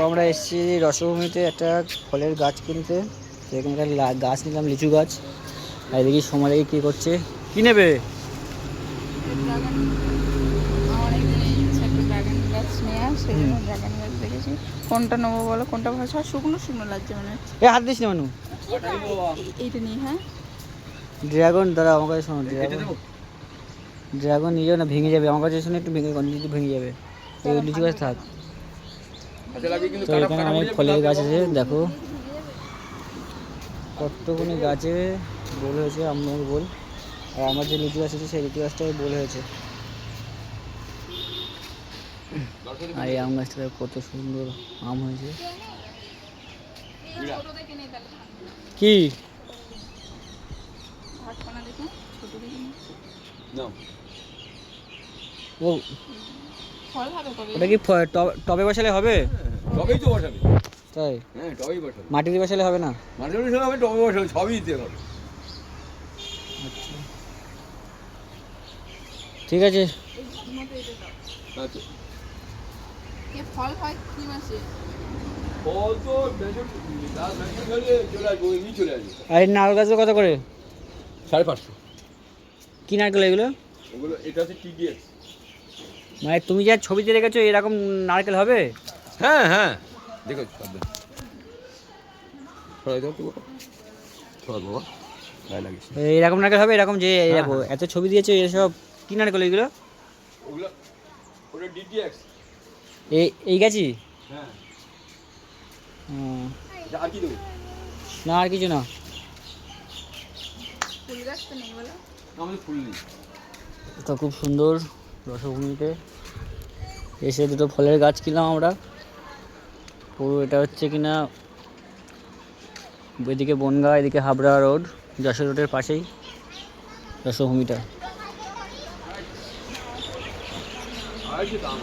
আমরা এসেছি রসভূমিতে একটা ফলের গাছ কিনতে। তো এখানে একটা গাছ নিলাম, লিচু গাছ। আর এদিকে সময় কী করছে, কী নেবে? কোনটা নেবো বলো, কোনটা ভাষা? শুকনো শুকনো লাগছে মানে। এ হাত দিস না মানু। এইটা নিই। হ্যাঁ, ড্রাগন দাঁড়া, আমার কাছে শোনো, ড্রাগন নিয়ে যাও না, ভেঙে যাবে। আমার কাছে শুনে একটু ভেঙে যাবে। এই লিচু গাছ থাক। তো এখানে অনেক ফলের গাছ আছে, দেখো কতগুলি গাছে বোল হয়েছে, আমার বোল। আর আমার যে লিচু গাছ আছে সেই লিচু গাছটাই বোল হয়েছে। আর এই আম গাছটা কত সুন্দর আম হয়েছে। কি ও, ওটা কি টবে বসালে হবে? টবেই তো বসাবে। তাই? হ্যাঁ, টবেই বসাবে। মাটিতে বসালে হবে না? মাটিতে বসাবে হবে, টবে বসাবে, সবই দিতে হবে। আচ্ছা, ঠিক আছে। আচ্ছা, ফল হয় কি মাসে? ফল তো গাছ ভ্যাকসিন হলে চলে আসবে, ওই নিয়ে চলে আসবে। আর এই নারকেল গাছগুলো কত করে? 550। কি নারকেল এগুলো? ওগুলো এটা হচ্ছে টিডিএক্স। মানে তুমি যা ছবিতে রেখেছো এরকম নারকেল হবে? হ্যাঁ হ্যাঁ, দেখো পাবেন। ছড়াই দাও তো ছড়া বাবা, গায়ে লাগিস। এরকম নারকেল হবে? এরকম যে হ্যাঁ, দেখো এত ছবি দিয়েছো, এসব কি নারকেল এগুলো? ওগুলো ওটা ডিটিএক্স। এই গাছই? হ্যাঁ, হুম, আর কি দেবো? না আর কিছু না। ফুল গাছ তো নেই বলো? আমাদের ফুল নেই। তো খুব সুন্দর রসভূমিতে এসে দুটো ফলের গাছ কিনলাম আমরা। পুরো এটা হচ্ছে কিনা এদিকে বনগাঁ, এদিকে হাবড়া রোড, যশোর রোডের পাশেই রসভূমিটা। আর কি দাম?